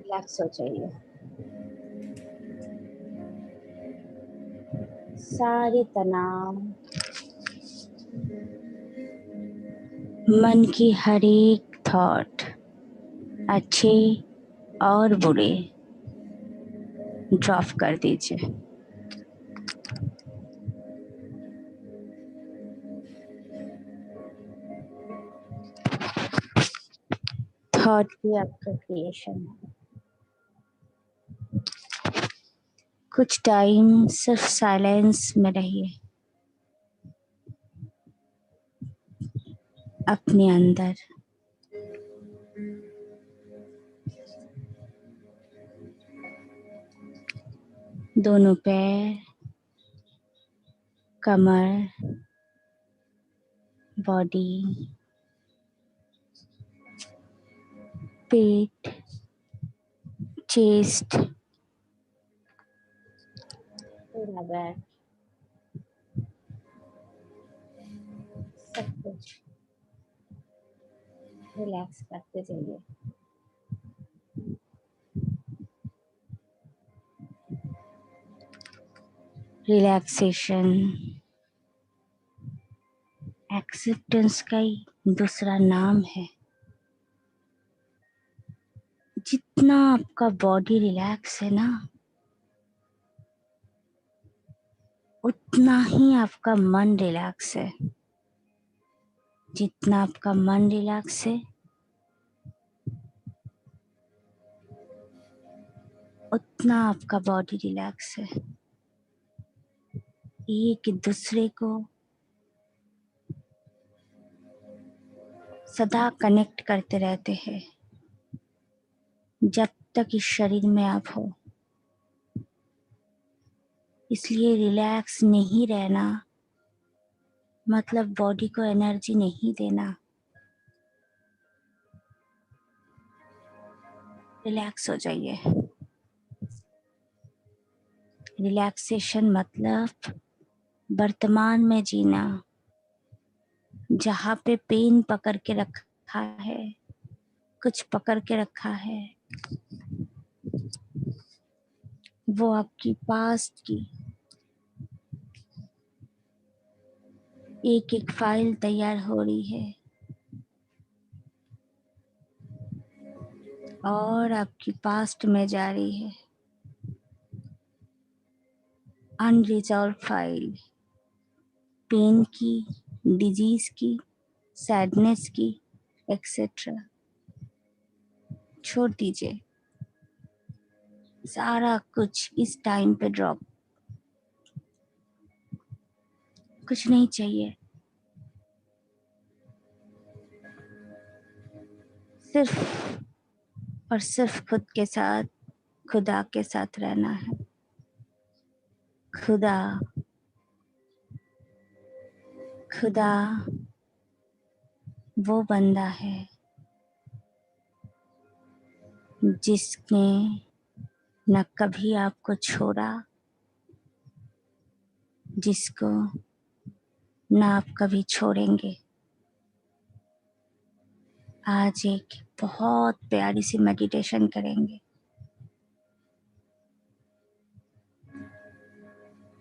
Relax हो जाइए। सारे तनाव, मन की हर एक थॉट, अच्छे और बुरे, ड्रॉप कर दीजिए। थॉट भी आपका क्रिएशन है। कुछ टाइम सिर्फ साइलेंस में रहिए, अपने अंदर। दोनों पैर, कमर, बॉडी, पेट, चेस्ट, पूरा बैक, सब कुछ रिलैक्स करते जाइए। रिलैक्सेशन एक्सेप्टेंस का ही दूसरा नाम है। जितना आपका बॉडी रिलैक्स है ना, उतना ही आपका मन रिलैक्स है। जितना आपका मन रिलैक्स है, उतना आपका बॉडी रिलैक्स है। एक दूसरे को सदा कनेक्ट करते रहते हैं जब तक इस शरीर में आप हो। इसलिए रिलैक्स नहीं रहना मतलब बॉडी को एनर्जी नहीं देना। रिलैक्स हो जाइए। रिलैक्सेशन मतलब वर्तमान में जीना। जहाँ पे पेन पकड़ के रखा है, कुछ पकड़ के रखा है, वो आपकी पास्ट की एक एक फाइल तैयार हो रही है और आपकी पास्ट में जा रही है। अनरिजॉल्व फाइल, पेन की, डिजीज की, सैडनेस की, एक्सेट्रा। छोड़ दीजिए सारा कुछ इस टाइम पे ड्रॉप। कुछ नहीं चाहिए, सिर्फ और सिर्फ खुद के साथ, खुदा के साथ रहना है। खुदा, खुदा वो बंदा है जिसने न कभी आपको छोड़ा, जिसको न आप कभी छोड़ेंगे। आज एक बहुत प्यारी सी मेडिटेशन करेंगे।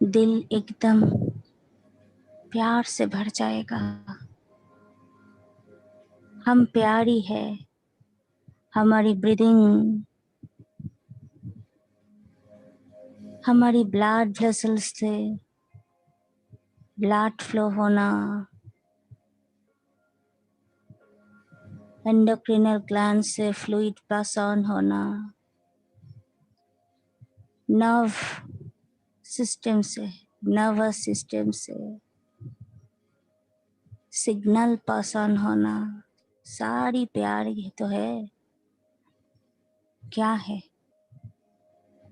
दिल एकदम प्यार से भर जाएगा। हम प्यारी है। हमारी ब्रीदिंग, हमारी ब्लड वेसल्स से ब्लड फ्लो होना, एंडोक्रिनल ग्लैंड से फ्लूइड पास ऑन होना, नर्व सिस्टम से, नर्वस सिस्टम से सिग्नल पास ऑन होना, सारी प्यार ही तो है। क्या है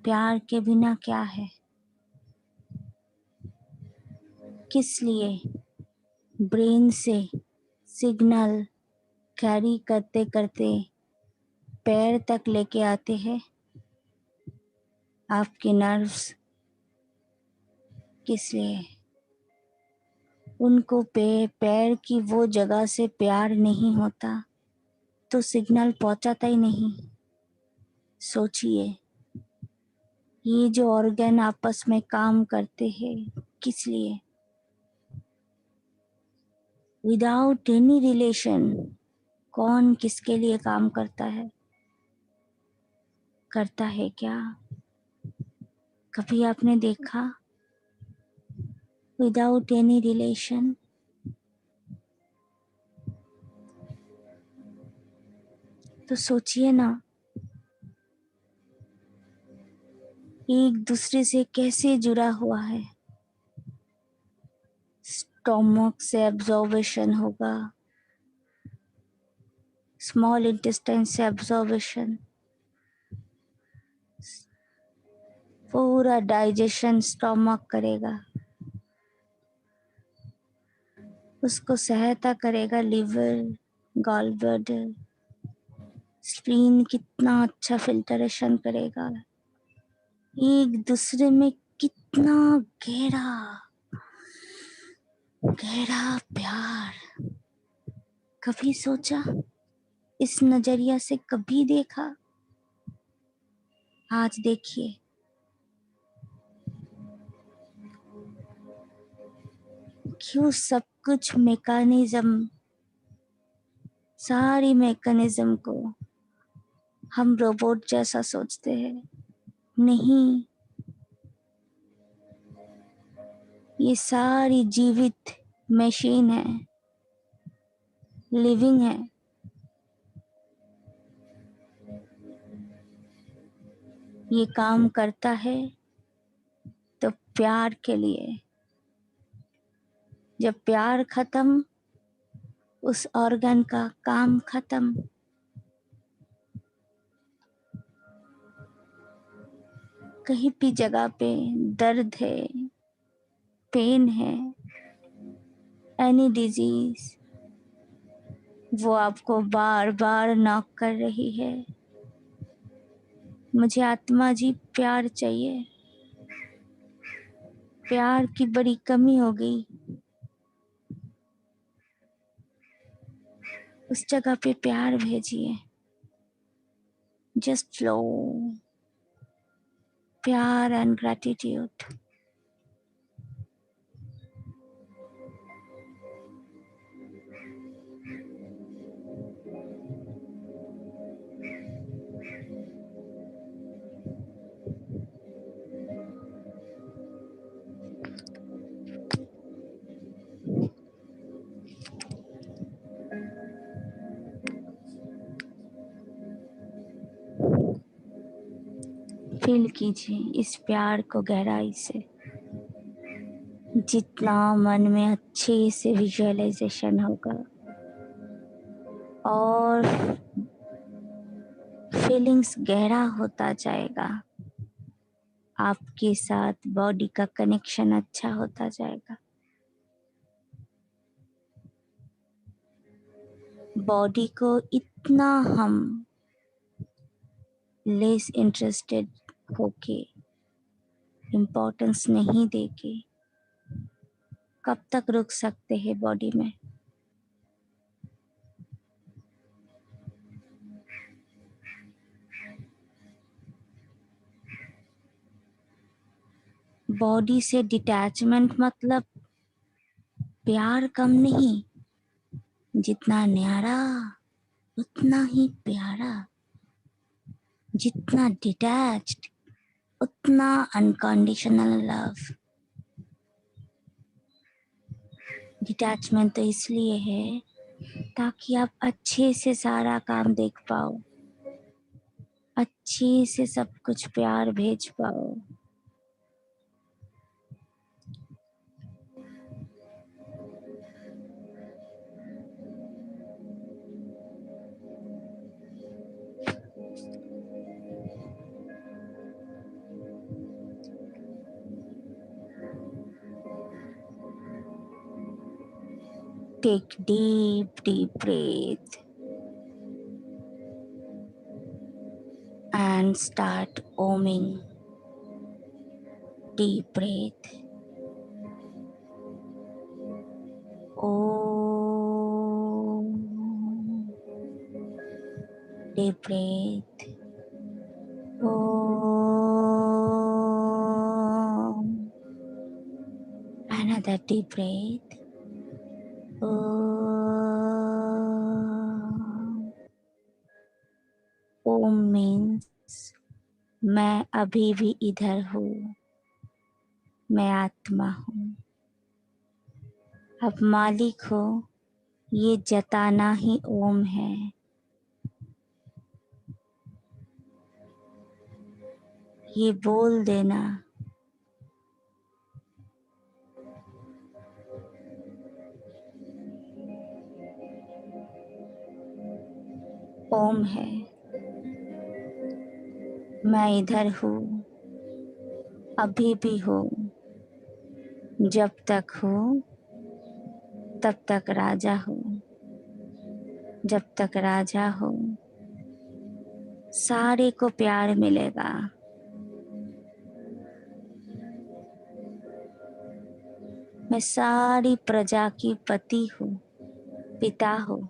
प्यार के बिना? क्या है? किस लिए ब्रेन से सिग्नल कैरी करते करते पैर तक लेके आते हैं आपके नर्व्स? किस लिए? उनको पैर की वो जगह से प्यार नहीं होता तो सिग्नल पहुंचाता ही नहीं। सोचिए, ये जो ऑर्गन आपस में काम करते हैं किस लिए? विदाउट एनी रिलेशन कौन किसके लिए काम करता है? करता है क्या? कभी आपने देखा? Without any relation. तो सोचिए ना, एक दूसरे से कैसे जुड़ा हुआ है। स्टोमक से एब्जॉर्बेशन होगा, स्मॉल इंटेस्टाइन से एब्जॉर्बेशन, पूरा डाइजेशन स्टोमक करेगा, उसको सहायता करेगा लिवर, गॉल ब्लैडर, स्प्लीन कितना अच्छा फिल्टरेशन करेगा। एक दूसरे में कितना गहरा गहरा प्यार। कभी सोचा? इस नजरिया से कभी देखा? आज देखिए, क्यों सब कुछ मैकेनिज्म, सारी मैकेनिज्म को हम रोबोट जैसा सोचते हैं। नहीं, ये सारी जीवित मशीन है, लिविंग है। ये काम करता है तो प्यार के लिए। जब प्यार खत्म, उस ऑर्गन का काम खत्म। कहीं भी जगह पे दर्द है, पेन है, एनी डिजीज, वो आपको बार बार नॉक कर रही है। मुझे आत्मा जी प्यार चाहिए, प्यार की बड़ी कमी हो गई। उस जगह पे प्यार भेजिए, जस्ट फ्लो, प्यार एंड ग्रैटिट्यूड। फील कीजिए इस प्यार को गहराई से। जितना मन में अच्छे से विजुअलाइजेशन होगा और फीलिंग्स गहरा होता जाएगा, आपके साथ बॉडी का कनेक्शन अच्छा होता जाएगा। बॉडी को इतना हम लेस इंटरेस्टेड होके, इम्पोर्टेंस नहीं देके कब तक रुक सकते हैं बॉडी में? बॉडी से डिटैचमेंट मतलब प्यार कम नहीं, जितना न्यारा उतना ही प्यारा, जितना डिटैच्ड उतना अनकंडीशनल लव। डिटैचमेंट तो इसलिए है ताकि आप अच्छे से सारा काम देख पाओ, अच्छे से सब कुछ प्यार भेज पाओ। Take deep breath and start oming. Deep breath. Om. Deep breath. another deep breath. Om means मैं अभी भी इधर हूँ, मैं आत्मा हूँ। अब मालिक हो, ये जताना ही ओम है। ये बोल देना ओम है। मैं इधर हूँ, अभी भी हूँ। जब तक हूँ तब तक राजा हूँ। जब तक राजा हूँ सारे को प्यार मिलेगा। मैं सारी प्रजा की पति हूँ, पिता हूँ।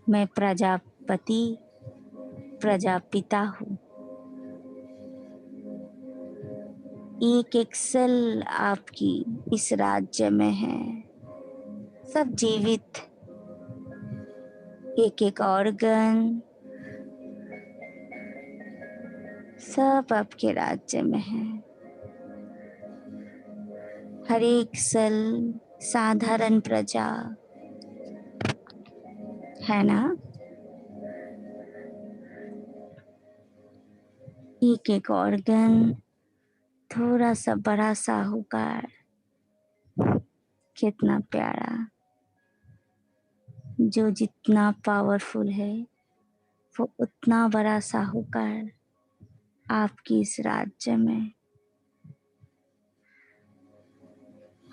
मैं प्रजापति, प्रजापिता हूँ। एक एक सेल आपकी इस राज्य में है, सब जीवित। एक एक ऑर्गन सब आपके राज्य में है। हर एक सेल साधारण प्रजा है ना। एक एक ऑर्गन थोड़ा सा बड़ा साहूकार। कितना प्यारा। जो जितना पावरफुल है वो उतना बड़ा साहूकार आपकी इस राज्य में।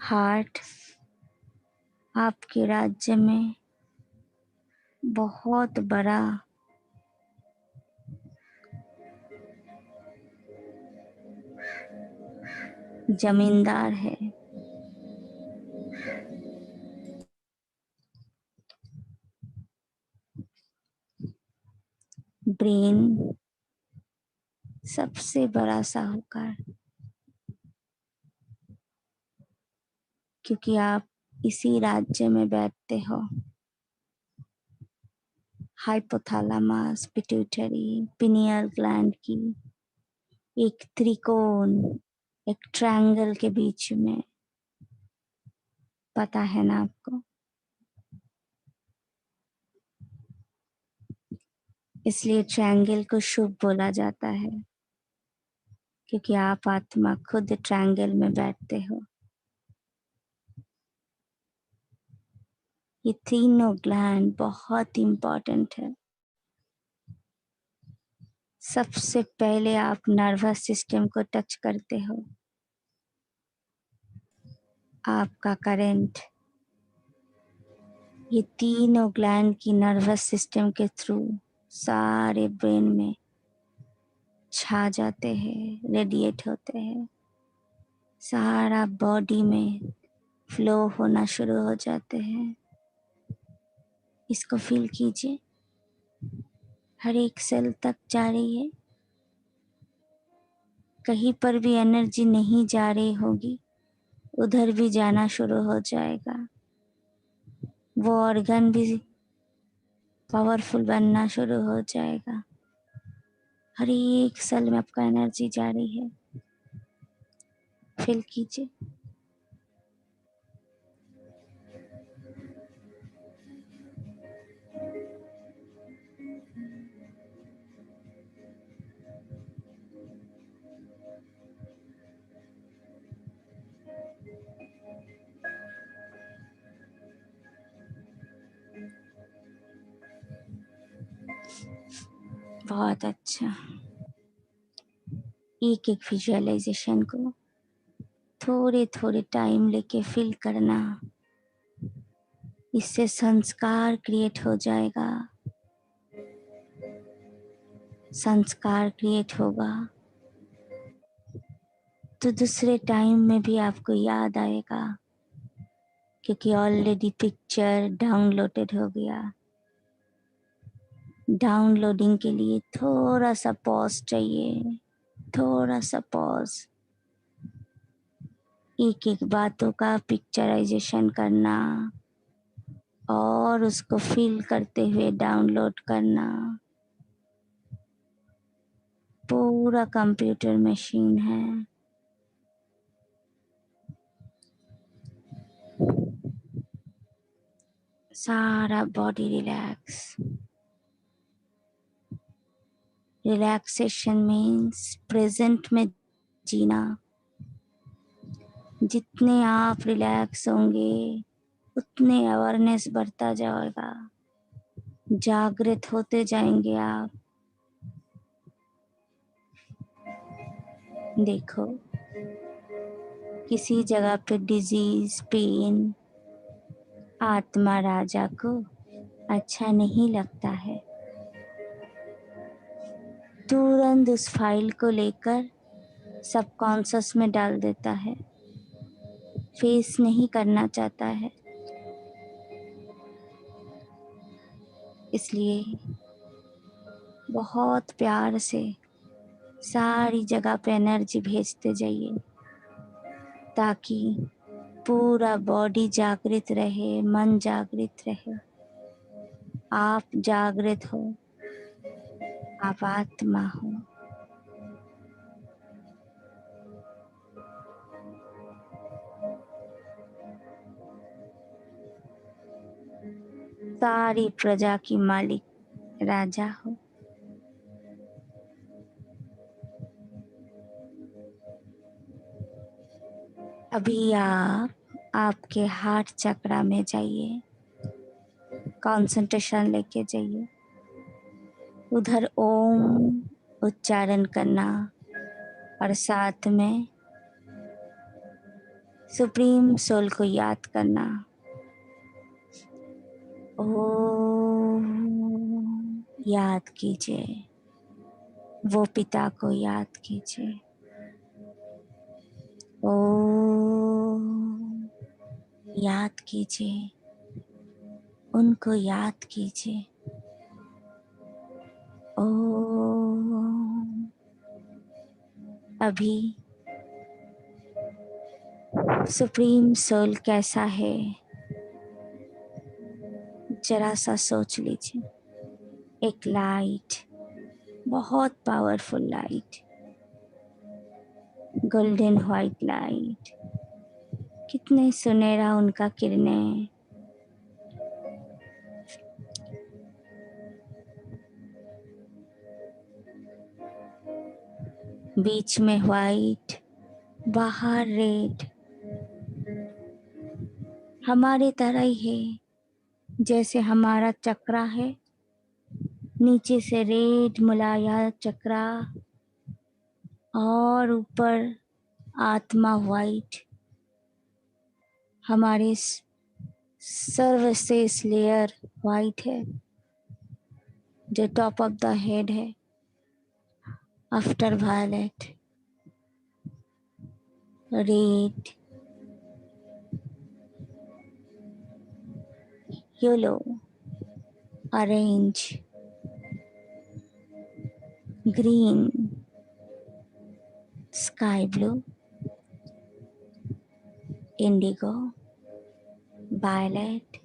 हार्ट आपके राज्य में बहुत बड़ा जमींदार है। ब्रेन सबसे बड़ा साहूकार, क्योंकि आप इसी राज्य में बैठते हो। हाइपोथैलेमस, पिट्यूटरी, पिनियल ग्लैंड की एक त्रिकोण, एक ट्रायंगल के बीच में, पता है ना आपको। इसलिए ट्रायंगल को शुभ बोला जाता है, क्योंकि आप आत्मा खुद ट्रायंगल में बैठते हो। ये तीनों ग्लैंड बहुत इंपॉर्टेंट है। सबसे पहले आप नर्वस सिस्टम को टच करते हो। आपका करंट ये तीनों ग्लैंड की नर्वस सिस्टम के थ्रू सारे ब्रेन में छा जाते हैं, रेडिएट होते हैं। सारा बॉडी में फ्लो होना शुरू हो जाते हैं। इसको फील कीजिए, हर एक सेल तक जा रही है। कहीं पर भी एनर्जी नहीं जा रही होगी, उधर भी जाना शुरू हो जाएगा। वो ऑर्गन भी पावरफुल बनना शुरू हो जाएगा। हर एक सेल में आपका एनर्जी जा रही है। फील कीजिए। बहुत अच्छा। एक एक विजुअलाइजेशन को थोड़े थोड़े टाइम लेके फील करना। इससे संस्कार क्रिएट हो जाएगा। संस्कार क्रिएट होगा तो दूसरे टाइम में भी आपको याद आएगा, क्योंकि ऑलरेडी पिक्चर डाउनलोडेड हो गया। डाउनलोडिंग के लिए थोड़ा सा पॉज चाहिए, थोड़ा सा पॉज। एक एक बातों का पिक्चराइजेशन करना और उसको फील करते हुए डाउनलोड करना। पूरा कंप्यूटर मशीन है। सारा body relax. Relaxation means present में जीना। जितने आप रिलैक्स होंगे उतने अवेयरनेस बढ़ता जाएगा, जागृत होते जाएंगे आप। देखो किसी जगह पे डिजीज, पेन, आत्मा राजा को अच्छा नहीं लगता है, तुरंत उस फाइल को लेकर सबकॉन्शियस में डाल देता है, फेस नहीं करना चाहता है। इसलिए बहुत प्यार से सारी जगह पे एनर्जी भेजते जाइए ताकि पूरा बॉडी जागृत रहे, मन जागृत रहे, आप जागृत हो, आप आत्मा हो। सारी प्रजा की मालिक राजा हो। अभी आप आपके हार्ट चक्रा में जाइए, कंसंट्रेशन लेके जाइए, उधर ओम उच्चारण करना और साथ में सुप्रीम सोल को याद करना। ओम याद कीजिए, वो पिता को याद कीजिए। ओम याद कीजिए, उनको याद कीजिए। ओम अभी सुप्रीम सोल कैसा है जरा सा सोच लीजिए। एक लाइट, बहुत powerful light, golden white light, कितने सुनहरा उनका किरणें। बीच में व्हाइट, बाहर रेड, हमारे तरह ही है। जैसे हमारा चक्रा है, नीचे से रेड मुलाया चक्रा और ऊपर आत्मा व्हाइट। हमारे सर्वशेष लेयर व्हाइट है जो टॉप ऑफ द हेड है। After violet, red, yellow, orange, green, sky blue, indigo, violet,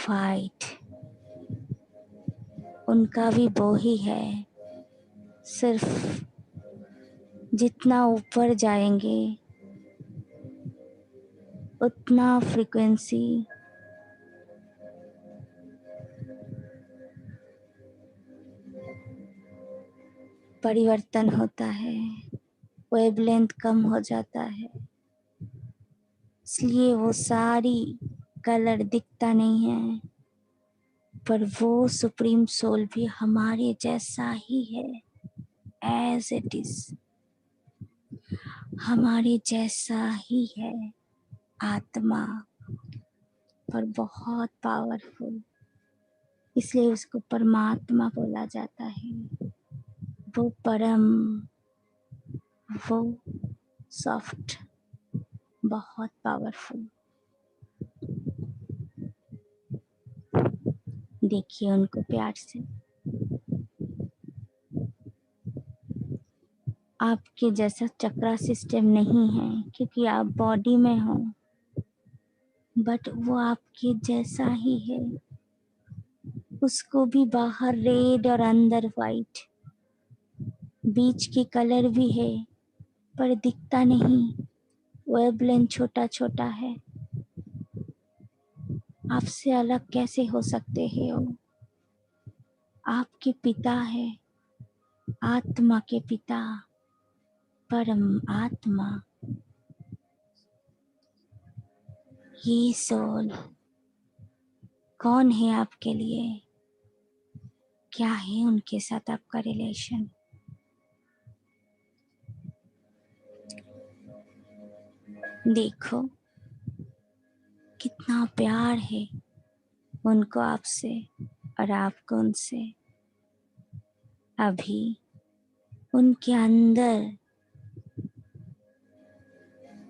white. उनका भी वो ही है, सिर्फ जितना ऊपर जाएंगे उतना फ्रीक्वेंसी परिवर्तन होता है, वेवलेंथ कम हो जाता है, इसलिए वो सारी कलर दिखता नहीं है। पर वो सुप्रीम सोल भी हमारे जैसा ही है, एज इट इज, हमारे जैसा ही है आत्मा, पर बहुत पावरफुल, इसलिए उसको परमात्मा बोला जाता है। वो परम, वो सॉफ्ट, बहुत पावरफुल। देखिए उनको प्यार से। आपके जैसा चक्रा सिस्टम नहीं है क्योंकि आप बॉडी में हो, बट वो आपके जैसा ही है। उसको भी बाहर रेड और अंदर वाइट, बीच की कलर भी है पर दिखता नहीं, वेवलेंथ छोटा छोटा है। आपसे अलग कैसे हो सकते हैं वो? आपके पिता है, आत्मा के पिता, परम आत्मा। ये सोल कौन है आपके लिए? क्या है उनके साथ आपका रिलेशन? देखो कितना प्यार है उनको आपसे और आपको उनसे। अभी उनके अंदर,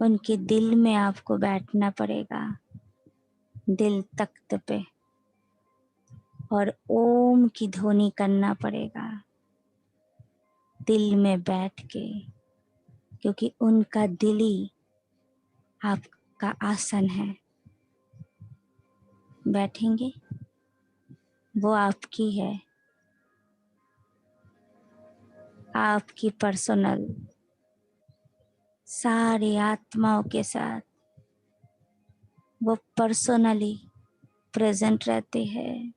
उनके दिल में आपको बैठना पड़ेगा, दिल तख्त पे, और ओम की ध्वनि करना पड़ेगा दिल में बैठ के, क्योंकि उनका दिल ही आपका आसन है। बैठेंगे? वो आपकी है, आपकी पर्सनल, सारे आत्माओं के साथ वो पर्सनली प्रेजेंट रहते हैं।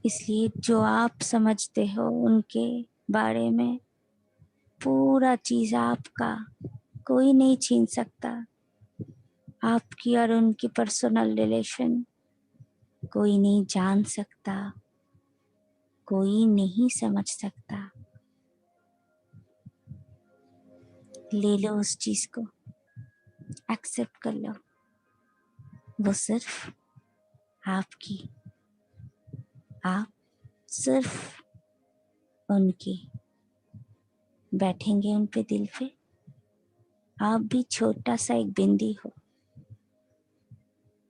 इसलिए जो आप समझते हो उनके बारे में, पूरा चीज आपका, कोई नहीं छीन सकता। आपकी और उनकी पर्सनल रिलेशन कोई नहीं जान सकता, कोई नहीं समझ सकता। ले लो उस चीज को, एक्सेप्ट कर लो। वो सिर्फ आपकी, आप सिर्फ उनकी। बैठेंगे उन पे दिल पे। आप भी छोटा सा एक बिंदी हो।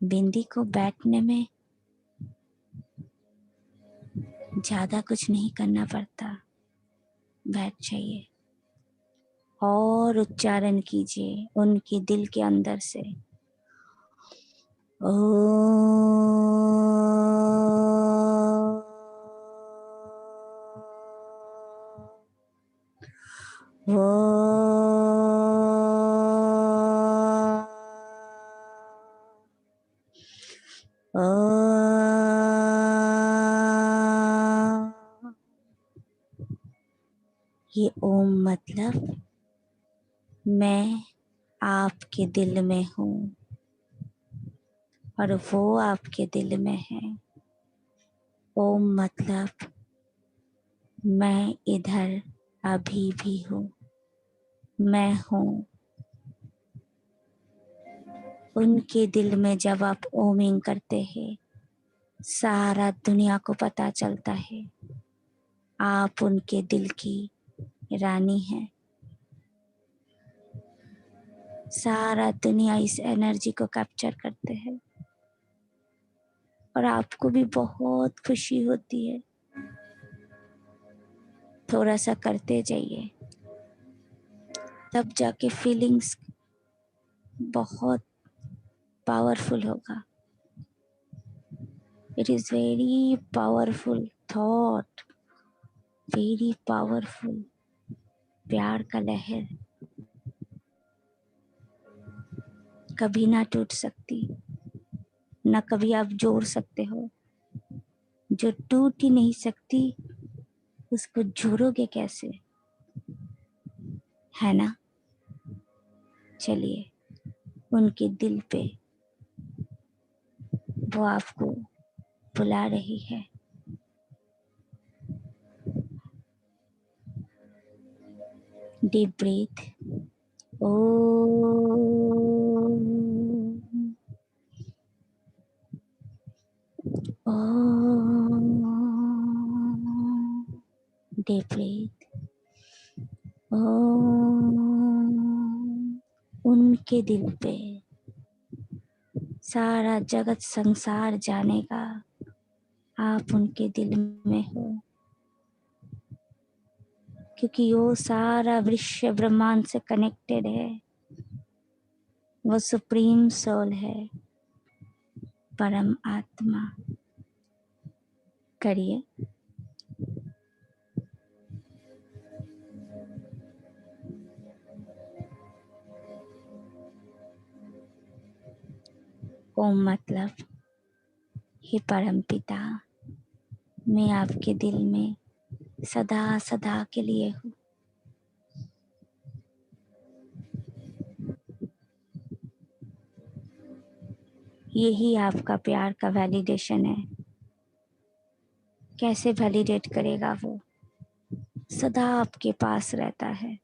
बिंदी को बैठने में ज्यादा कुछ नहीं करना पड़ता, बैठ जाइए और उच्चारण कीजिए उनके दिल के अंदर से। ओ ये ओम मतलब मैं आपके दिल में हूँ और वो आपके दिल में है। ओम मतलब मैं इधर अभी भी हूँ, मैं हूँ। उनके दिल में जब आप ओमिंग करते हैं, सारा दुनिया को पता चलता है आप उनके दिल की रानी हैं। सारा दुनिया इस एनर्जी को कैप्चर करते हैं और आपको भी बहुत खुशी होती है। थोड़ा सा करते जाइए, तब जाके फीलिंग्स बहुत पावरफुल होगा। It is very powerful thought, very powerful. प्यार का लहर कभी ना टूट सकती, ना कभी आप जोड़ सकते हो। जो टूट ही नहीं सकती उसको जोड़ोगे कैसे, है ना? चलिए, उनके दिल पे वो आपको बुला रही है। Deep breath. ओ डीप ब्रीथ। उनके दिल पे सारा जगत संसार जानेगा आप उनके दिल में हो। क्योंकि वो सारा विश्व ब्रह्मांड से कनेक्टेड है, वो सुप्रीम सोल है, परम आत्मा। करिए। ओम मतलब हे परम पिता, मैं आपके दिल में सदा सदा के लिए हूँ। यही आपका प्यार का वैलिडेशन है। कैसे वैलिडेट करेगा वो? सदा आपके पास रहता है।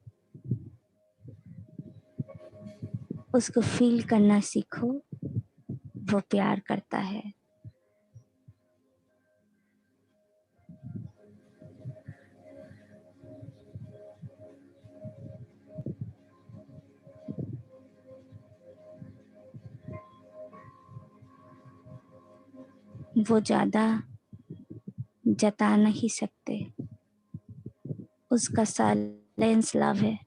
उसको फील करना सीखो, वो प्यार करता है। वो ज्यादा जता नहीं सकते, उसका साइलेंस लव है,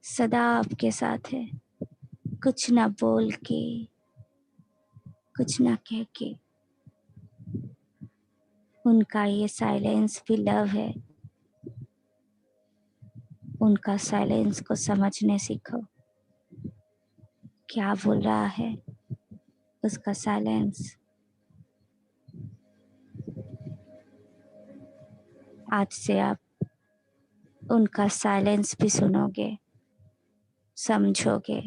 सदा आपके साथ है। कुछ ना बोल के, कुछ ना कह के, उनका ये साइलेंस भी लव है। उनका साइलेंस को समझने सीखो। क्या बोल रहा है उसका साइलेंस? आज से आप उनका साइलेंस भी सुनोगे, समझोगे,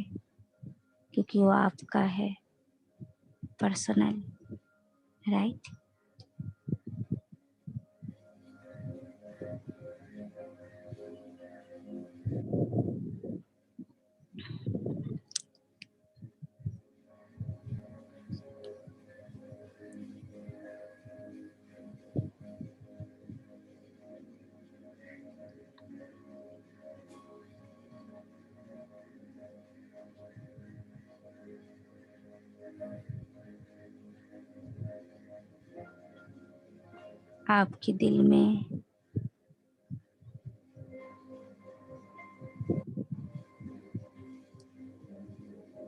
क्योंकि वो आपका है पर्सनल, राइट? आपके दिल में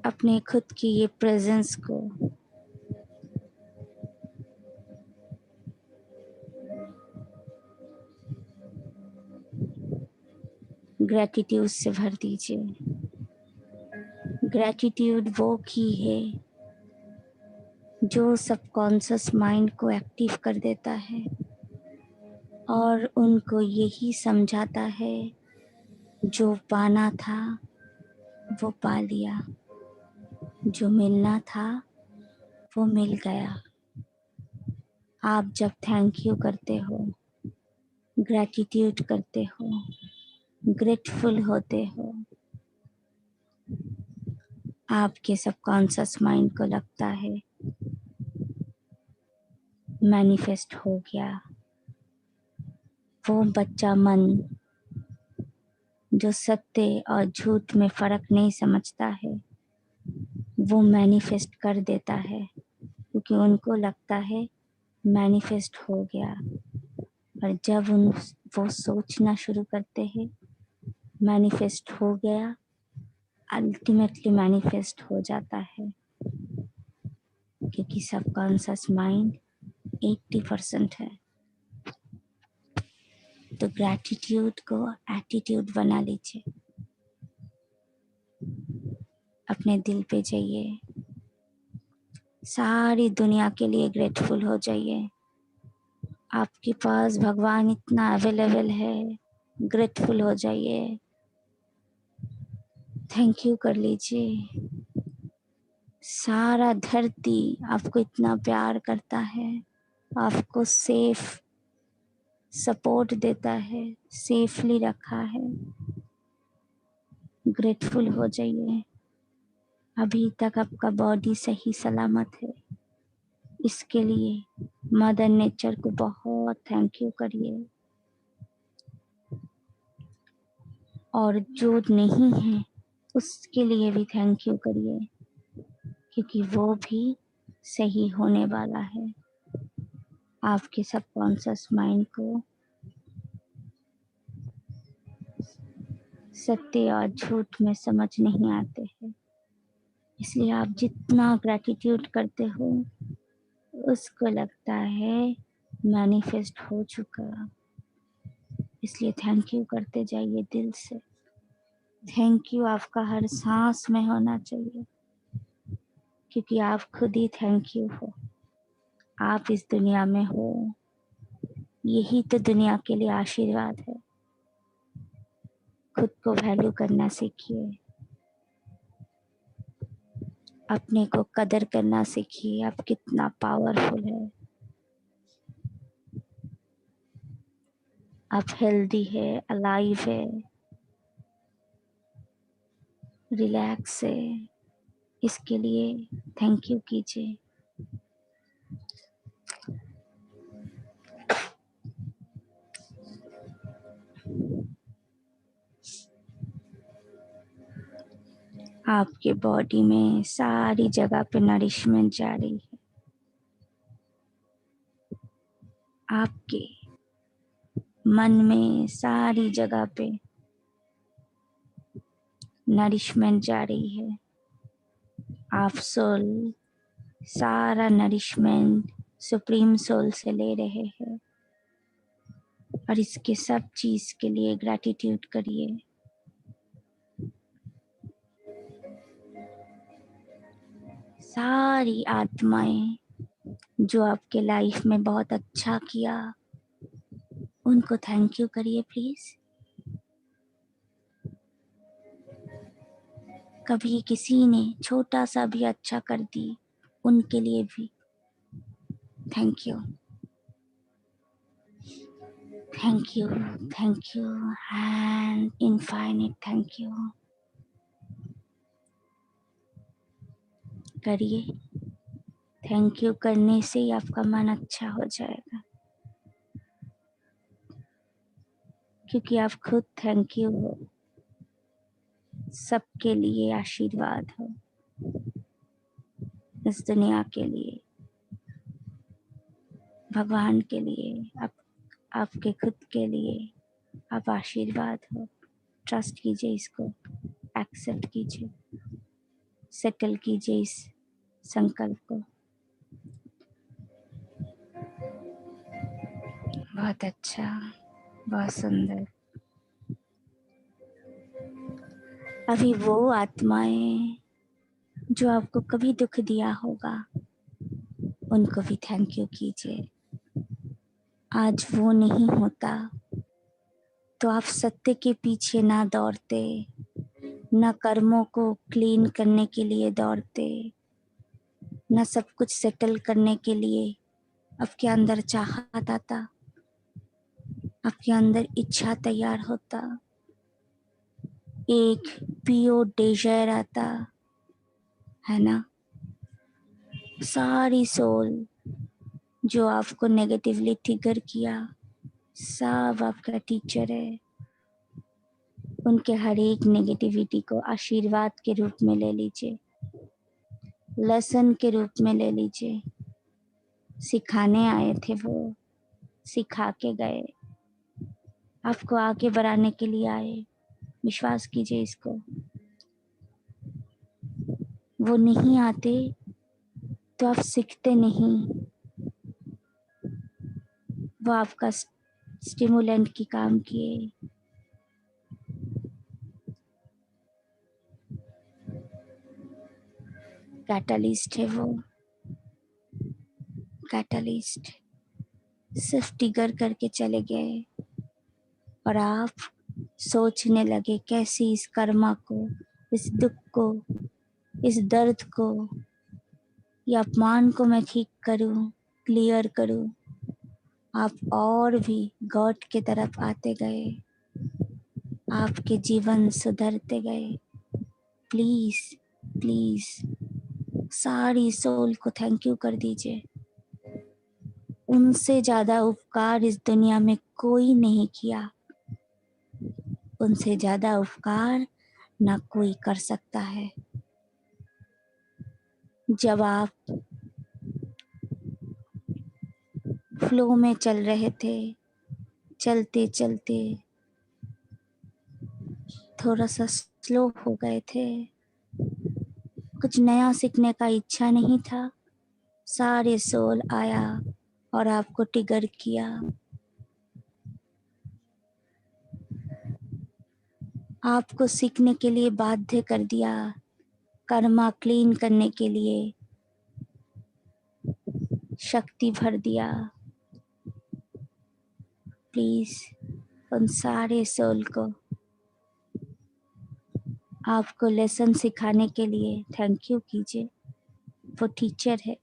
अपने खुद की ये प्रेजेंस को ग्रैटिट्यूड से भर दीजिए। ग्रैटिट्यूड वो की है जो सबकॉन्शियस माइंड को एक्टिव कर देता है और उनको यही समझाता है जो पाना था वो पा लिया, जो मिलना था वो मिल गया। आप जब थैंक यू करते हो, ग्रैटिट्यूड करते हो, ग्रेटफुल होते हो, आपके सबकॉन्शियस माइंड को लगता है मैनिफेस्ट हो गया। वो बच्चा मन जो सत्य और झूठ में फर्क नहीं समझता है, वो मैनिफेस्ट कर देता है, क्योंकि उनको लगता है मैनिफेस्ट हो गया। और जब वो सोचना शुरू करते हैं मैनिफेस्ट हो गया, अल्टीमेटली मैनिफेस्ट हो जाता है, क्योंकि सबकॉन्शियस माइंड 80% है। तो ग्रैटिट्यूड को एटीट्यूड बना लीजिए। अपने दिल पे जाइए, सारी दुनिया के लिए ग्रेटफुल हो जाइए। आपके पास भगवान इतना अवेलेबल है, ग्रेटफुल हो जाइए, थैंक यू कर लीजिए। सारा धरती आपको इतना प्यार करता है, आपको सेफ सपोर्ट देता है, सेफली रखा है। ग्रेटफुल हो जाइए। अभी तक आपका बॉडी सही सलामत है, इसके लिए मदर नेचर को बहुत थैंक यू करिए। और जो नहीं है उसके लिए भी थैंक यू करिए, क्योंकि वो भी सही होने वाला है। आपके सबकॉन्शियस माइंड को सत्य और झूठ में समझ नहीं आते हैं, इसलिए आप जितना ग्रैटिट्यूड करते हो उसको लगता है मैनिफेस्ट हो चुका। इसलिए थैंक यू करते जाइए दिल से। थैंक यू आपका हर सांस में होना चाहिए, क्योंकि आप खुद ही थैंक यू हो। आप इस दुनिया में हो, यही तो दुनिया के लिए आशीर्वाद है। खुद को वैल्यू करना सीखिए, अपने को कदर करना सीखिए। आप कितना पावरफुल है, आप हेल्दी है, अलाइव है, रिलैक्स है। इसके लिए थैंक यू कीजिए। आपके बॉडी में सारी जगह पे नरिशमेंट जा रही है। आपके मन में सारी जगह पे नरिशमेंट जा रही है। आप सोल सारा नरिशमेंट सुप्रीम सोल से ले रहे हैं, और इसके सब चीज के लिए ग्रैटिट्यूड करिए। सारी आत्माएं जो आपके लाइफ में बहुत अच्छा किया, उनको थैंक यू करिए प्लीज। कभी किसी ने छोटा सा भी अच्छा कर दी, उनके लिए भी thank you, thank you, thank you and infinite thank you. करिए, थैंक यू करने से ही आपका मन अच्छा हो जाएगा, क्योंकि आप खुद थैंक यू हो। सबके लिए आशीर्वाद हो, इस दुनिया के लिए, भगवान के लिए, आपके खुद के लिए आप आशीर्वाद हो। ट्रस्ट कीजिए, इसको एक्सेप्ट कीजिए, सेटल कीजिए इस संकल्प को। बहुत अच्छा, बहुत सुंदर। अभी वो आत्माएं जो आपको कभी दुख दिया होगा, उनको भी थैंक यू कीजिए। आज वो नहीं होता तो आप सत्य के पीछे ना दौड़ते, ना कर्मों को क्लीन करने के लिए दौड़ते, ना सब कुछ सेटल करने के लिए आपके अंदर चाहत आता, आपके अंदर इच्छा तैयार होता, एक प्योर डिजायर आता है ना। सारी सोल जो आपको नेगेटिवली ट्रिगर किया, सब आपका टीचर है। उनके हर एक नेगेटिविटी को आशीर्वाद के रूप में ले लीजिए, लेसन के रूप में ले लीजिए। सिखाने आए थे वो, सिखा के गए, आपको आगे बढ़ाने के लिए आए। विश्वास कीजिए इसको। वो नहीं आते तो आप सीखते नहीं, वो आपका स्टिमुलेंट की काम किए। कैटलिस्ट है वो, कैटलिस्ट सिर्फ ट्रिगर करके चले गए, और आप सोचने लगे कैसे इस कर्मा को, इस दुख को, इस दर्द को, या अपमान को मैं ठीक करूं, क्लियर करूं। आप और भी गॉड के तरफ आते गए, आपके जीवन सुधरते गए। प्लीज प्लीज सारी सोल को थैंक यू कर दीजिए। उनसे ज्यादा उपकार इस दुनिया में कोई नहीं किया, उनसे ज्यादा उपकार ना कोई कर सकता है। जब आप फ्लो में चल रहे थे, चलते चलते थोड़ा सा स्लो हो गए थे, कुछ नया सीखने का इच्छा नहीं था, सारे सोल आया और आपको ट्रिगर किया। आपको सीखने के लिए बाध्य कर दिया, कर्मा क्लीन करने के लिए शक्ति भर दिया। प्लीज उन सारे सोल को आपको लेसन सिखाने के लिए थैंक यू कीजिए। वो टीचर है।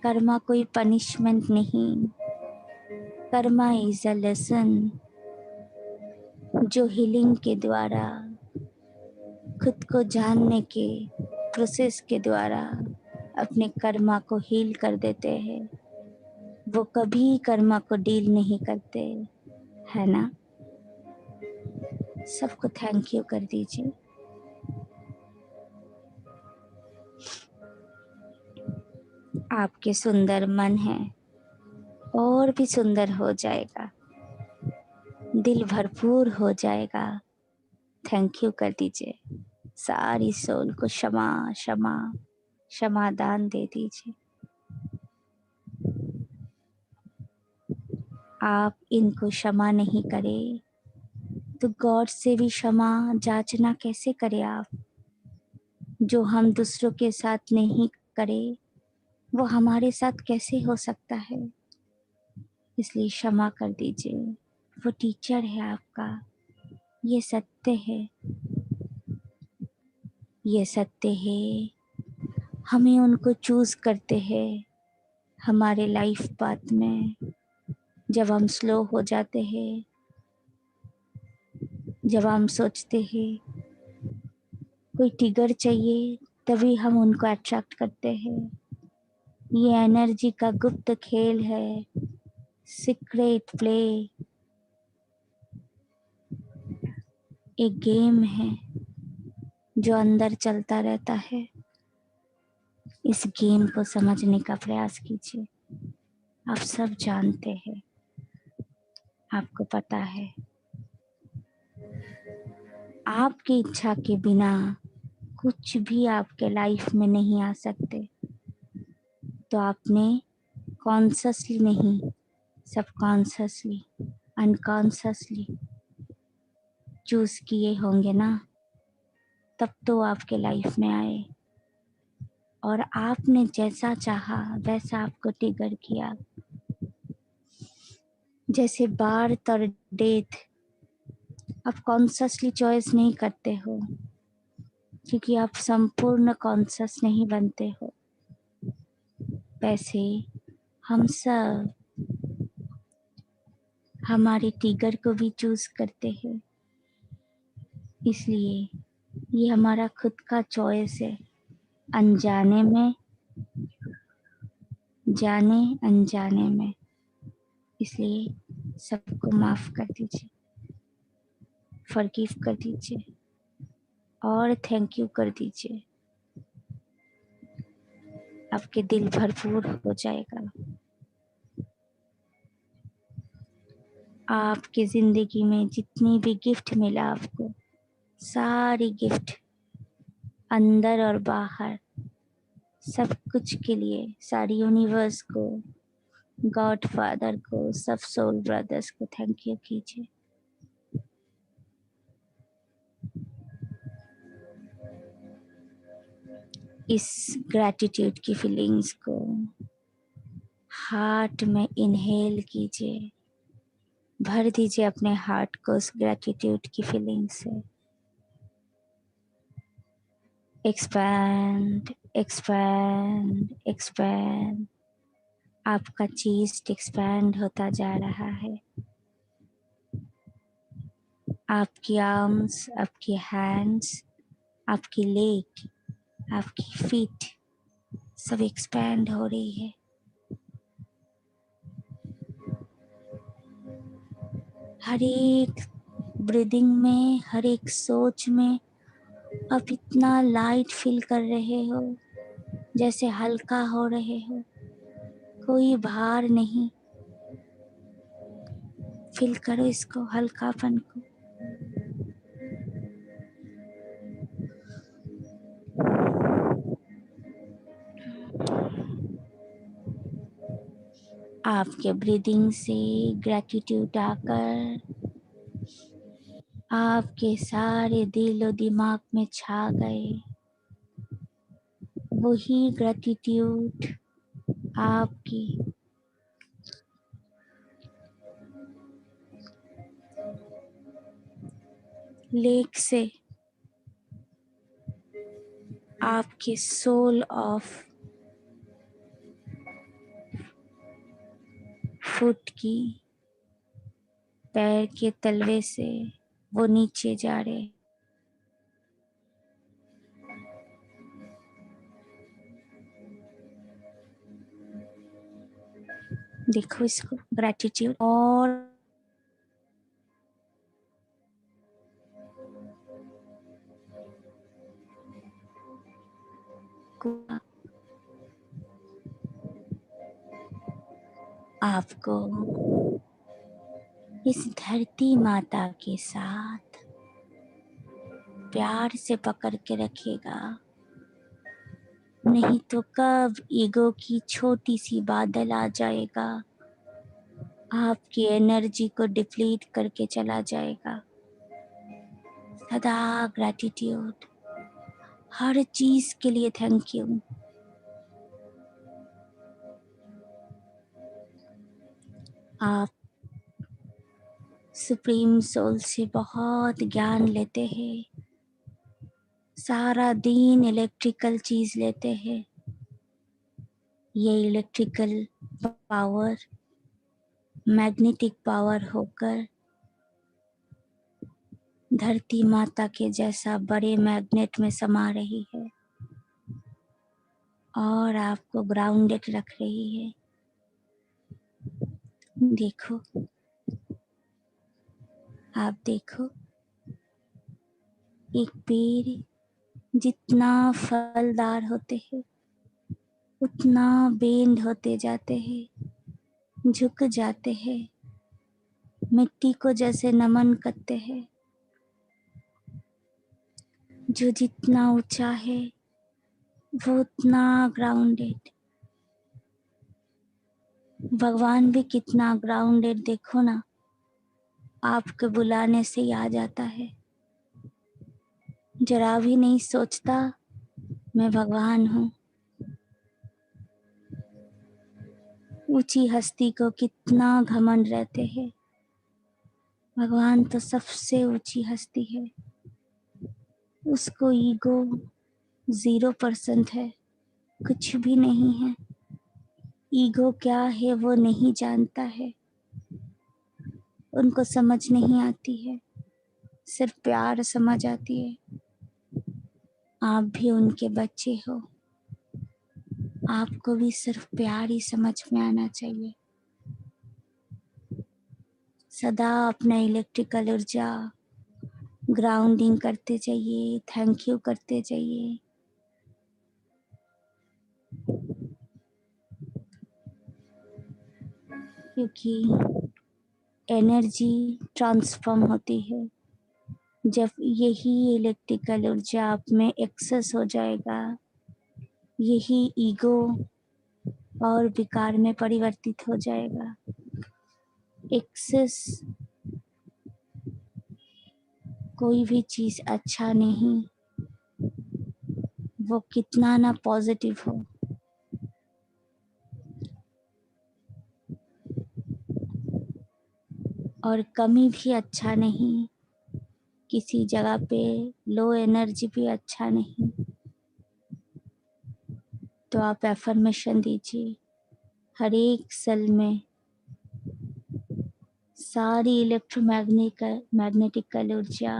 कर्मा कोई पनिशमेंट नहीं, कर्मा इज अ लेसन जो हीलिंग के द्वारा, खुद को जानने के प्रोसेस के द्वारा अपने कर्मा को हील कर देते हैं। वो कभी कर्मा को डील नहीं करते, है ना? सबको थैंक यू कर दीजिए। आपके सुंदर मन है और भी सुंदर हो जाएगा, दिल भरपूर हो जाएगा। थैंक यू कर दीजिए। सारी सोल को क्षमा क्षमा क्षमादान दे दीजिए। आप इनको क्षमा नहीं करें तो गॉड से भी क्षमा जाचना कैसे करें आप? जो हम दूसरों के साथ नहीं करें वो हमारे साथ कैसे हो सकता है? इसलिए क्षमा कर दीजिए। वो टीचर है आपका, ये सत्य है, ये सत्य है। हमें उनको चूज करते हैं हमारे लाइफ पाथ में। जब हम स्लो हो जाते हैं, जब हम सोचते हैं कोई ट्रिगर चाहिए, तभी हम उनको अट्रैक्ट करते हैं। ये एनर्जी का गुप्त खेल है, सीक्रेट प्ले, एक गेम है जो अंदर चलता रहता है। इस गेम को समझने का प्रयास कीजिए। आप सब जानते हैं, आपको पता है, आपकी इच्छा के बिना कुछ भी आपके लाइफ में नहीं आ सकते। तो आपने कॉन्शियसली नहीं, सबकॉन्शियसली, अनकॉन्शियसली चूज किए होंगे ना, तब तो आपके लाइफ में आए और आपने जैसा चाहा वैसा आपको ट्रिगर किया। जैसे बार्थ और डेथ आप कॉन्शियसली चॉइस नहीं करते हो, क्योंकि आप संपूर्ण कॉन्शियस नहीं बनते हो। वैसे हम सब हमारे ट्रिगर को भी चूज करते हैं। इसलिए ये हमारा खुद का चॉइस है, अनजाने में, जाने अनजाने में। इसलिए सबको माफ कर दीजिए, फॉरगिव कर दीजिए और थैंक यू कर दीजिए। आपके दिल भरपूर हो जाएगा। आपकी जिंदगी में जितनी भी गिफ्ट मिला आपको, सारी गिफ्ट अंदर और बाहर, सब कुछ के लिए, सारी यूनिवर्स को, गॉड फादर को, सब सोल ब्रदर्स को थैंक यू कीजिए। इस ग्रैटिट्यूड की फीलिंग्स को हार्ट में इनहेल कीजिए, भर दीजिए अपने हार्ट को उस ग्रैटिट्यूड की फीलिंग से। Expand expand expand. आपका चेस्ट एक्सपैंड होता जा रहा है। आपकी आर्म्स, आपकी हैंड्स, आपकी लेग, आपकी फीट सब एक्सपैंड हो रही है। हर एक ब्रीदिंग में, हर एक सोच में आप इतना लाइट फील कर रहे हो, जैसे हल्का हो रहे हो, कोई भार नहीं। फील करो इसको, हल्कापन को। आपके ब्रीदिंग से ग्रेटिट्यूड आकर आपके सारे दिलो दिमाग में छा गए। वही ग्रेटिट्यूड आपकी लेक से आपके सोल ऑफ फुट की, पैर के तलवे से वो नीचे जा रहे। देखो इसको, ग्रेटिट्यूड। और आपको इस धरती माता के साथ प्यार से पकड़ के रखेगा, नहीं तो कब ईगो की छोटी सी बादल आ जाएगा, आपकी एनर्जी को डिप्लीट करके चला जाएगा। सदा ग्रेटिट्यूड, हर चीज के लिए थैंक यू। आप सुप्रीम सोल से बहुत ज्ञान लेते हैं, सारा दिन इलेक्ट्रिकल चीज लेते हैं। ये इलेक्ट्रिकल पावर मैग्नेटिक पावर होकर धरती माता के जैसा बड़े मैग्नेट में समा रही है और आपको ग्राउंडेड रख रही है। देखो, आप देखो, एक पेड़ जितना फलदार होते हैं उतना बेंड होते जाते हैं, झुक जाते हैं, मिट्टी को जैसे नमन करते हैं। जो जितना ऊंचा है वो उतना ग्राउंडेड। भगवान भी कितना ग्राउंडेड, देखो ना, आपके बुलाने से ही आ जाता है। जरा भी नहीं सोचता मैं भगवान हूँ। ऊंची हस्ती को कितना घमंड रहते हैं, भगवान तो सबसे ऊंची हस्ती है, उसको ईगो 0% है, कुछ भी नहीं है। ईगो क्या है वो नहीं जानता है, उनको समझ नहीं आती है, सिर्फ प्यार समझ आती है। आप भी उनके बच्चे हो, आपको भी सिर्फ प्यार ही समझ में आना चाहिए। सदा अपना इलेक्ट्रिकल ऊर्जा ग्राउंडिंग करते जाइए, थैंक यू करते जाइए। क्योंकि एनर्जी ट्रांसफॉर्म होती है जब यही इलेक्ट्रिकल ऊर्जा आप में एक्सेस हो जाएगा, यही ईगो और विकार में परिवर्तित हो जाएगा। एक्सेस कोई भी चीज अच्छा नहीं, वो कितना ना पॉजिटिव हो। और कमी भी अच्छा नहीं, किसी जगह पे लो एनर्जी भी अच्छा नहीं। तो आप एफर्मेशन दीजिए, हर एक सेल में सारी मैग्नेटिकल ऊर्जा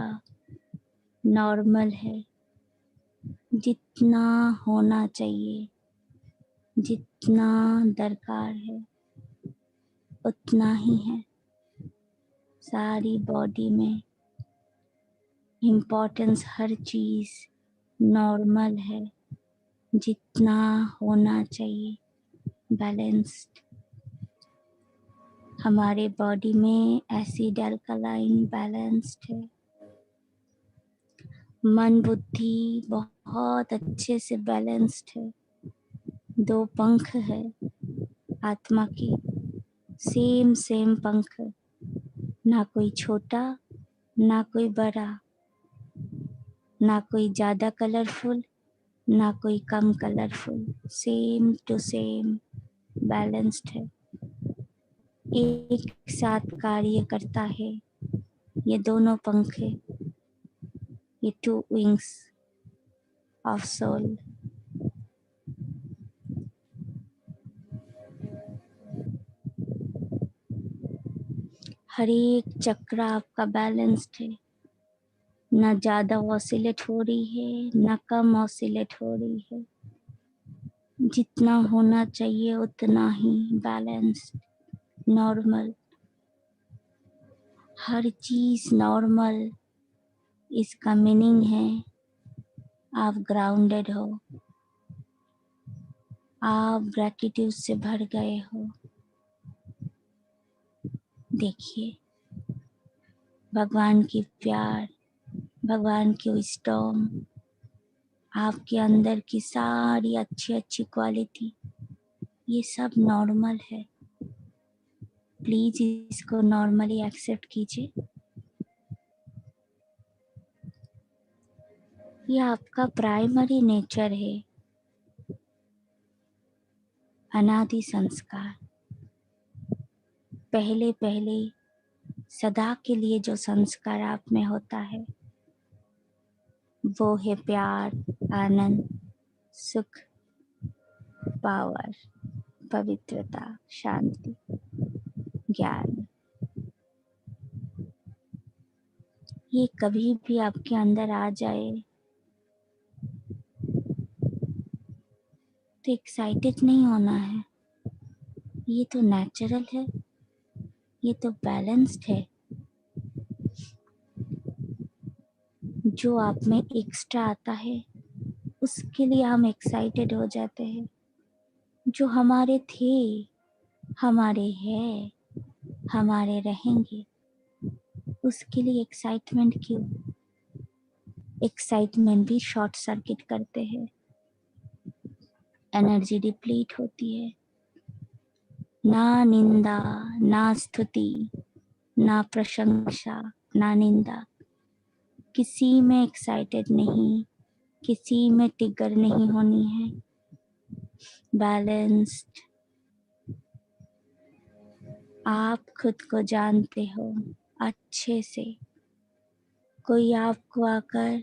नॉर्मल है, जितना होना चाहिए, जितना दरकार है उतना ही है। सारी बॉडी में इम्पोर्टेंस, हर चीज नॉर्मल है, जितना होना चाहिए, बैलेंस्ड। हमारे बॉडी में एसिड अल्कलाइन बैलेंस्ड है। मन बुद्धि बहुत अच्छे से बैलेंस्ड है। 2 पंख है आत्मा की, सेम पंख, ना कोई छोटा ना कोई बड़ा, ना कोई ज्यादा कलरफुल ना कोई कम colourful, same to same balanced है, एक साथ कार्य करता है। ये दोनों पंख है, ये 2 विंग्स ऑफ सोल। हर एक चक्र आपका बैलेंस्ड है, ना ज्यादा ऑसिलेट हो रही है ना कम ऑसिलेट हो रही है, जितना होना चाहिए उतना ही बैलेंस्ड, नॉर्मल, हर चीज नॉर्मल। इसका मीनिंग है आप ग्राउंडेड हो, आप ग्रैटिट्यूड से भर गए हो। देखिए भगवान की प्यार, भगवान की विस्डम, आपके अंदर की सारी अच्छी अच्छी क्वालिटी, ये सब नॉर्मल है। प्लीज इसको नॉर्मली एक्सेप्ट कीजिए। ये आपका प्राइमरी नेचर है, अनादि संस्कार। पहले पहले सदा के लिए जो संस्कार आप में होता है वो है प्यार, आनंद, सुख, पावर, पवित्रता, शांति, ज्ञान। ये कभी भी आपके अंदर आ जाए तो एक्साइटेड नहीं होना है, ये तो नेचुरल है, ये तो बैलेंस्ड है। जो आप में एक्स्ट्रा आता है उसके लिए हम एक्साइटेड हो जाते हैं। जो हमारे थे, हमारे हैं, हमारे रहेंगे, उसके लिए एक्साइटमेंट क्यों? एक्साइटमेंट भी शॉर्ट सर्किट करते हैं, एनर्जी डिप्लीट होती है। ना निंदा, ना स्तुति, ना प्रशंसा, ना निंदा, किसी में एक्साइटेड नहीं, किसी में टिगर नहीं होनी है। बैलेंस्ड, आप खुद को जानते हो अच्छे से। कोई आपको आकर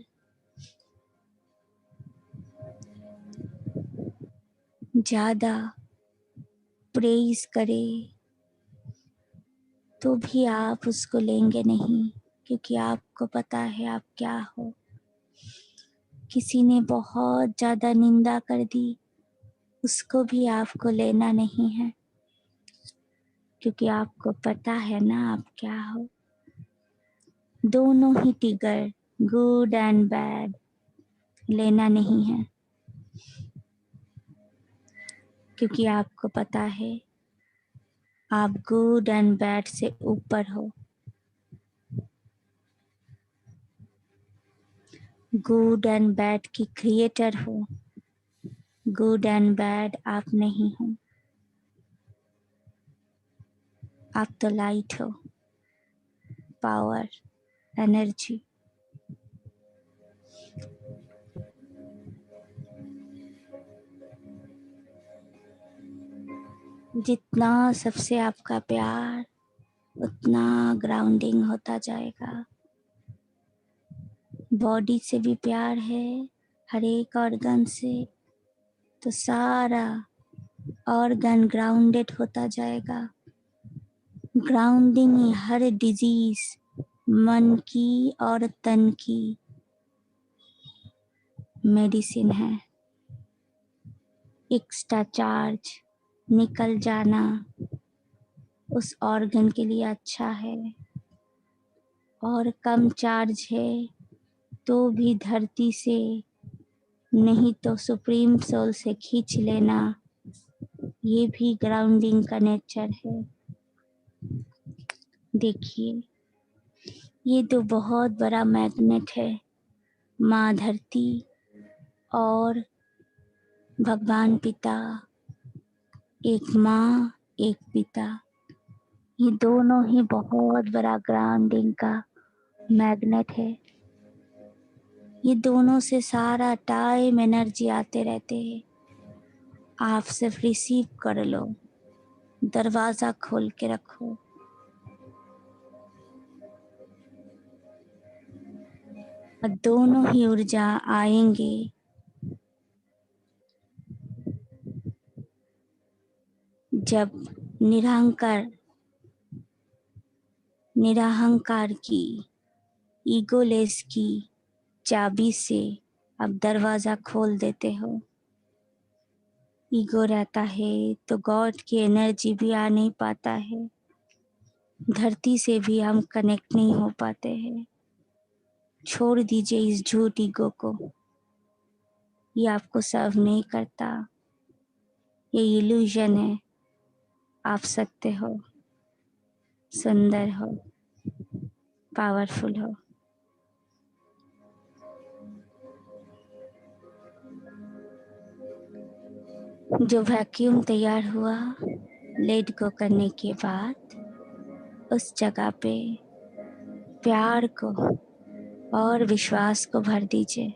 ज्यादा प्रेज करे तो भी आप उसको लेंगे नहीं, क्योंकि आपको पता है आप क्या हो। किसी ने बहुत ज्यादा निंदा कर दी, उसको भी आपको लेना नहीं है, क्योंकि आपको पता है ना आप क्या हो। दोनों ही टिगर, गुड एंड बैड, लेना नहीं है, क्योंकि आपको पता है आप गुड एंड बैड से ऊपर हो। गुड एंड बैड की क्रिएटर हो, गुड एंड बैड आप नहीं हो। आप तो लाइट हो, पावर, एनर्जी। जितना सबसे आपका प्यार, उतना ग्राउंडिंग होता जाएगा। बॉडी से भी प्यार है, हर एक ऑर्गन से, तो सारा ऑर्गन ग्राउंडेड होता जाएगा। ग्राउंडिंग ही हर डिजीज, मन की और तन की मेडिसिन है। एक्स्ट्रा चार्ज निकल जाना उस ऑर्गन के लिए अच्छा है, और कम चार्ज है तो भी धरती से नहीं तो सुप्रीम सोल से खींच लेना, ये भी ग्राउंडिंग का नेचर है। देखिए, ये तो बहुत बड़ा मैग्नेट है, माँ धरती और भगवान पिता, एक माँ एक पिता, ये दोनों ही बहुत बड़ा ग्राउंडिंग का मैग्नेट है। ये दोनों से सारा टाइम एनर्जी आते रहते हैं। आप सिर्फ रिसीव कर लो, दरवाजा खोल के रखो। और दोनों ही ऊर्जा आएंगे जब निराहंकार की, ईगोलेस की चाबी से आप दरवाजा खोल देते हो। ईगो रहता है तो गॉड की एनर्जी भी आ नहीं पाता है, धरती से भी हम कनेक्ट नहीं हो पाते हैं। छोड़ दीजिए इस झूठ ईगो को, ये आपको सर्व नहीं करता, ये इल्यूजन है। आप सत्य हो, सुंदर हो, पावरफुल हो। जो वैक्यूम तैयार हुआ लेट गो करने के बाद, उस जगह पे प्यार को और विश्वास को भर दीजिए।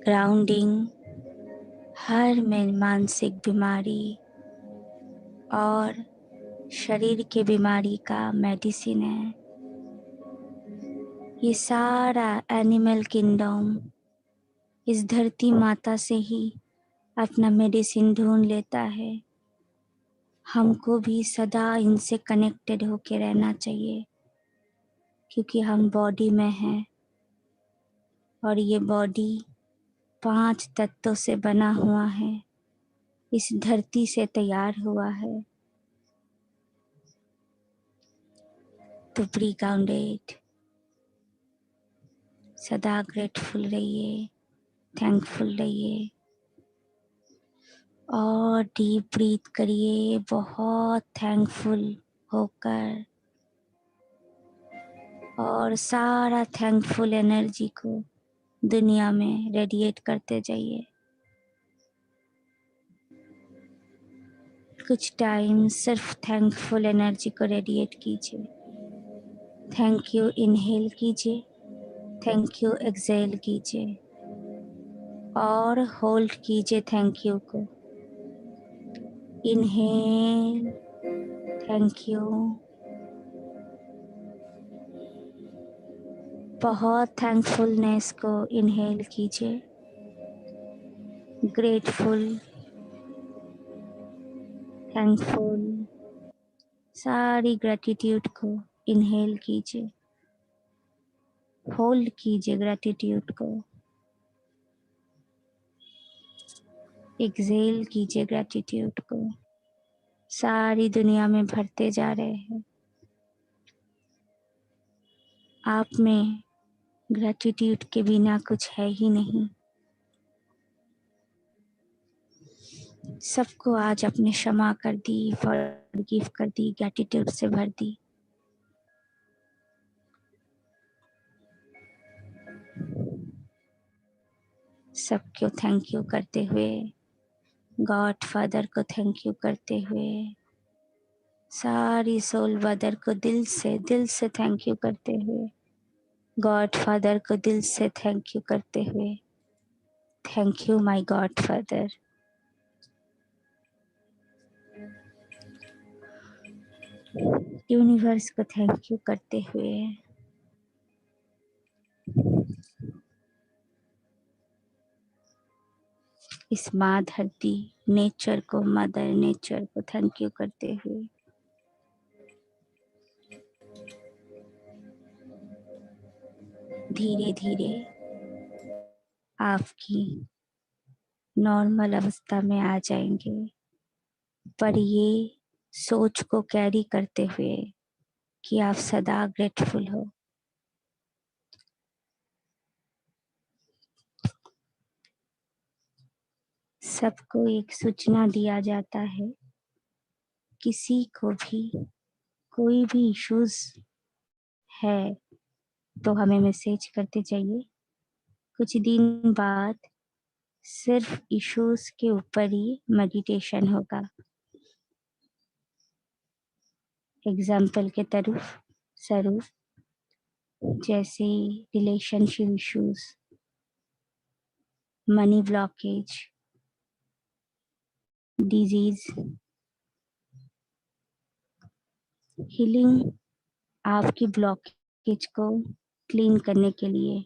ग्राउंडिंग हर में मानसिक बीमारी और शरीर के बीमारी का मेडिसिन है। ये सारा एनिमल किंगडम इस धरती माता से ही अपना मेडिसिन ढूंढ लेता है। हमको भी सदा इनसे कनेक्टेड होके रहना चाहिए, क्योंकि हम बॉडी में हैं और ये बॉडी 5 तत्वों से बना हुआ है, इस धरती से तैयार हुआ है। तो बी ग्राउंडेड, सदा ग्रेटफुल रहिए, थैंकफुल रहिए और डीप ब्रीथ करिए बहुत थैंकफुल होकर, और सारा थैंकफुल एनर्जी को दुनिया में रेडिएट करते जाइए। कुछ टाइम सिर्फ थैंकफुल एनर्जी को रेडिएट कीजिए। थैंक यू इनहेल कीजिए, थैंक यू एक्सहेल कीजिए और होल्ड कीजिए थैंक यू को। इनहेल, थैंक यू, बहुत थैंकफुलनेस को इनहेल कीजिए। ग्रेटफुल, थैंकफुल, सारी ग्रेटिट्यूड को इनहेल कीजिए। होल्ड कीजिए ग्रेटिट्यूड को, एक्सहेल कीजिए ग्रेटिट्यूड को। सारी दुनिया में भरते जा रहे हैं। आप में ग्रेटिट्यूड के बिना कुछ है ही नहीं। सबको आज अपने क्षमा कर दी, फॉरगिव कर दी, ग्रेटिट्यूड से भर दी। सबको थैंक यू करते हुए, गॉड फादर को थैंक यू करते हुए, सारी सोल मदर को दिल से थैंक यू करते हुए, गॉड फादर को दिल से थैंक यू करते हुए, thank you my God father. Universe को थैंक यू करते हुए, इस माँ धरती नेचर को, मदर नेचर को थैंक यू करते हुए, धीरे धीरे आपकी नॉर्मल अवस्था में आ जाएंगे। पर ये सोच को कैरी करते हुए कि आप सदा ग्रेटफुल हो। सबको एक सूचना दिया जाता है, किसी को भी कोई भी इश्यूज है तो हमें मैसेज करते जाइए। कुछ दिन बाद सिर्फ इश्यूज के ऊपर ही मेडिटेशन होगा। एग्जाम्पल के स्वरूप जैसे relationship issues, money blockage, disease, healing आपकी ब्लॉकेज को क्लीन करने के लिए।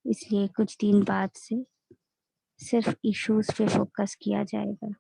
इसलिए कुछ दिन बाद से सिर्फ इश्यूज पे फोकस किया जाएगा।